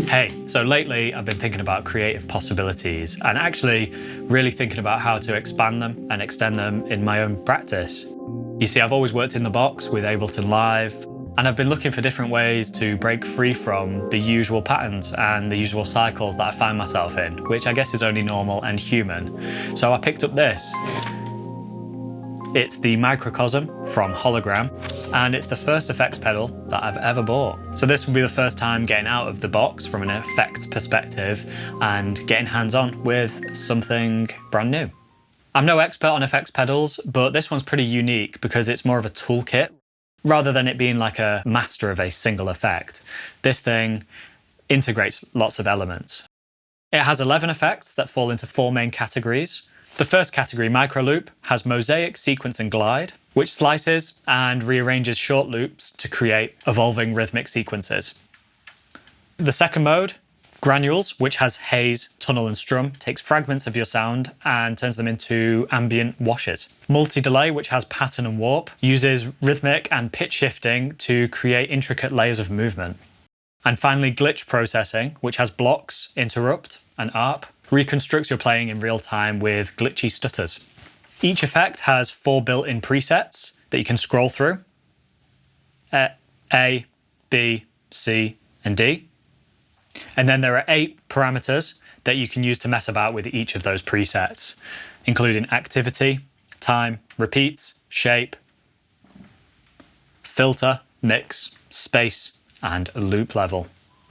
Hey, so lately I've been thinking about creative possibilities and actually really thinking about how to expand them and extend them in my own practice. You see, I've always worked in the box with Ableton Live, and I've been looking for different ways to break free from the usual patterns and the usual cycles that I find myself in, which I guess is only normal and human. So I picked up this. It's the Microcosm from Hologram, and it's the first effects pedal that I've ever bought. So this will be the first time getting out of the box from an effects perspective and getting hands-on with something brand new. I'm no expert on effects pedals, but this one's pretty unique because it's more of a toolkit. Rather than it being like a master of a single effect, this thing integrates lots of elements. It has 11 effects that fall into 4 main categories. The first category, micro loop, has Mosaic, sequence and glide, which slices and rearranges short loops to create evolving rhythmic sequences. The second mode, granules, which has Haze, tunnel and Strum, takes fragments of your sound and turns them into ambient washes. Multi-delay, which has pattern and warp, uses rhythmic and pitch shifting to create intricate layers of movement. And finally, glitch processing, which has blocks, interrupt and ARP, reconstructs your playing in real time with glitchy stutters. Each effect has 4 built-in presets that you can scroll through. A, B, C, and D. And then there are 8 parameters that you can use to mess about with each of those presets, including activity, time, repeats, shape, filter, mix, space, and loop level.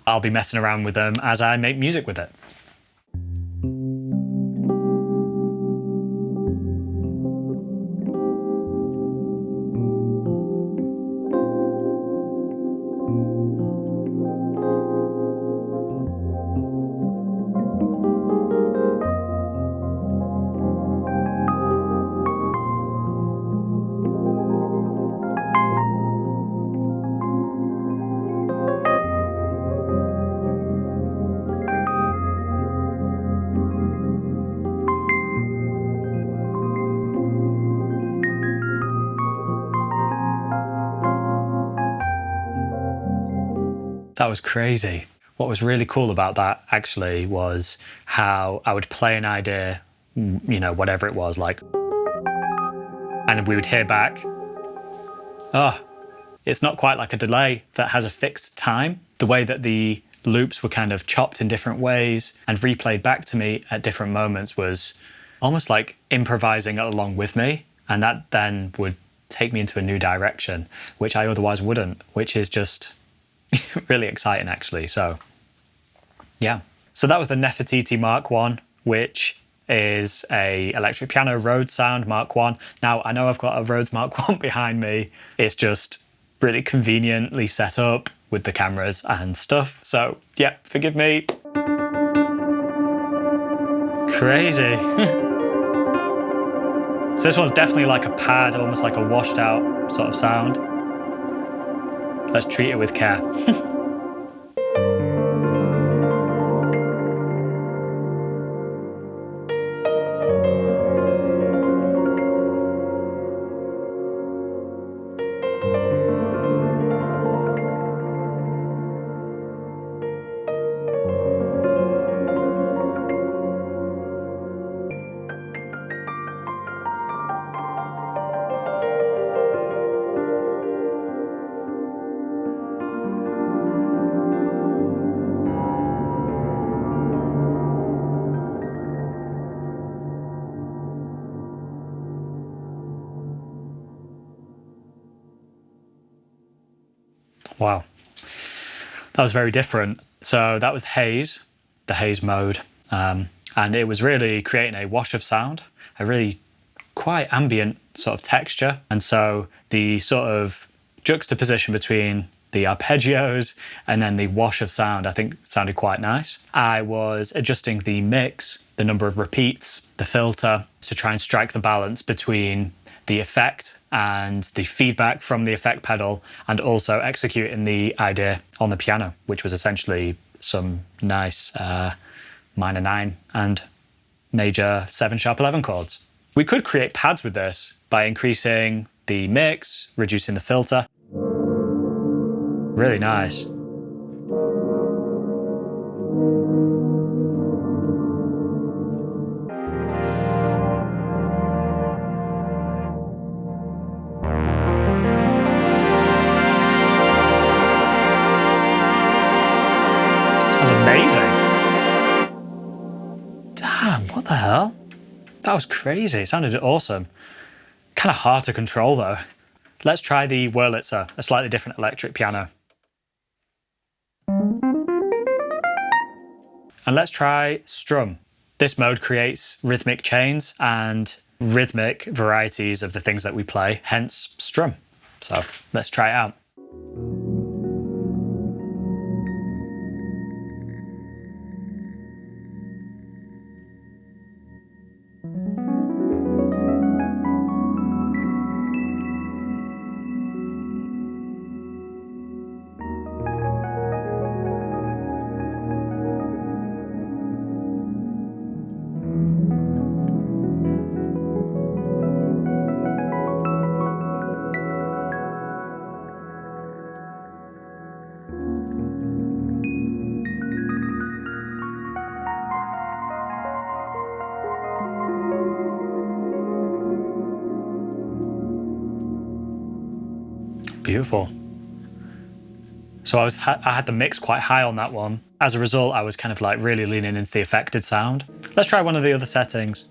I'll be messing around with them as I make music with it. That was crazy. What was really cool about that actually was how I would play an idea, you know, whatever it was, like, and we would hear back, oh, it's not quite like a delay that has a fixed time. The way that the loops were kind of chopped in different ways and replayed back to me at different moments was almost like improvising along with me. And that then would take me into a new direction, which I otherwise wouldn't, which is just really exciting actually. So yeah, so that was the Nefertiti Mark 1, which is a electric piano Rhodes sound Mark 1. Now I know I've got a Rhodes Mark 1 behind me. It's just really conveniently set up with the cameras and stuff. So yeah, forgive me. Crazy. So this one's definitely like a pad, almost like a washed out sort of sound. Let's treat it with care. Wow, that was very different. So that was Haze, the Haze mode, and it was really creating a wash of sound, a really quite ambient sort of texture. And so the sort of juxtaposition between the arpeggios and then the wash of sound, I think sounded quite nice. I was adjusting the mix, the number of repeats, the filter, to try and strike the balance between the effect and the feedback from the effect pedal, and also executing the idea on the piano, which was essentially some nice minor 9 and major 7 sharp 11 chords. We could create pads with this by increasing the mix, reducing the filter. Really nice. amazing. Damn, what the hell? That was crazy. It sounded awesome. Kind of hard to control though. Let's try the Wurlitzer, a slightly different electric piano. And let's try Strum. This mode creates rhythmic chains and rhythmic varieties of the things that we play, hence Strum. So let's try it out. Beautiful. So I had the mix quite high on that one. As a result, I was kind of like really leaning into the affected sound. Let's try one of the other settings.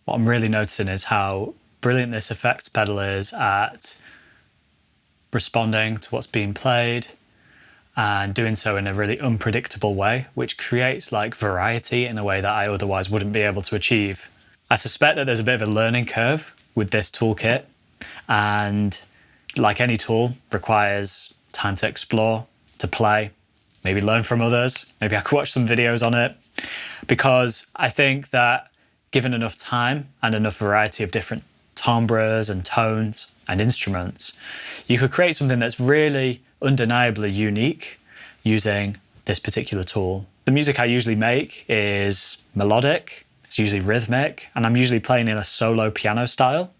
What I'm really noticing is how brilliant this effects pedal is at responding to what's being played and doing so in a really unpredictable way, which creates like variety in a way that I otherwise wouldn't be able to achieve. I suspect that there's a bit of a learning curve with this toolkit, and like any tool, requires time to explore, to play, maybe learn from others. Maybe I could watch some videos on it, because I think that given enough time and enough variety of different timbres and tones and instruments, you could create something that's really undeniably unique using this particular tool. The music I usually make is melodic, it's usually rhythmic, and I'm usually playing in a solo piano style.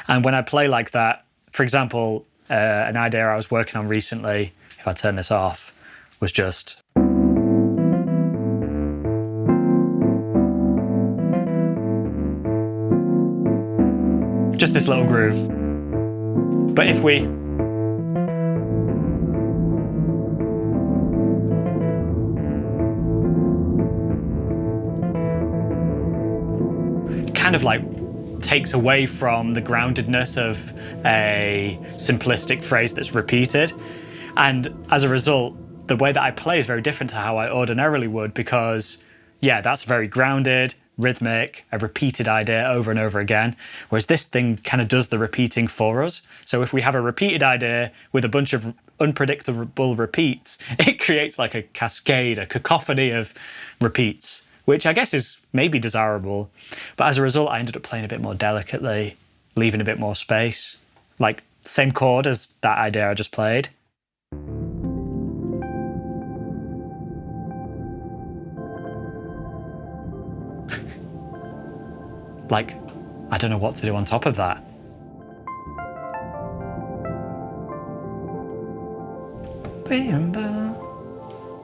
And when I play like that, for example, an idea I was working on recently, if I turn this off, was just this little groove. But if we kind of like takes away from the groundedness of a simplistic phrase that's repeated. And as a result, the way that I play is very different to how I ordinarily would, because yeah, that's very grounded, rhythmic, a repeated idea over and over again, whereas this thing kind of does the repeating for us. So if we have a repeated idea with a bunch of unpredictable repeats, it creates like a cascade, a cacophony of repeats, which I guess is maybe desirable. But as a result, I ended up playing a bit more delicately, leaving a bit more space, like same chord as that idea I just played. Like, I don't know what to do on top of that.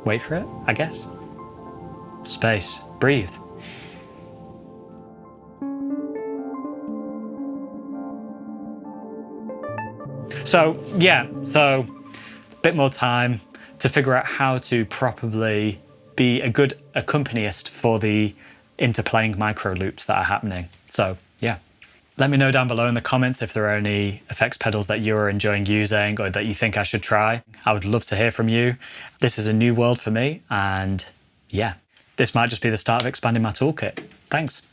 Wait for it, I guess. space, breathe. So yeah, a bit more time to figure out how to properly be a good accompanist for the interplaying micro loops that are happening. So yeah. Let me know down below in the comments if there are any effects pedals that you're enjoying using or that you think I should try. I would love to hear from you. This is a new world for me, and yeah, this might just be the start of expanding my toolkit. Thanks.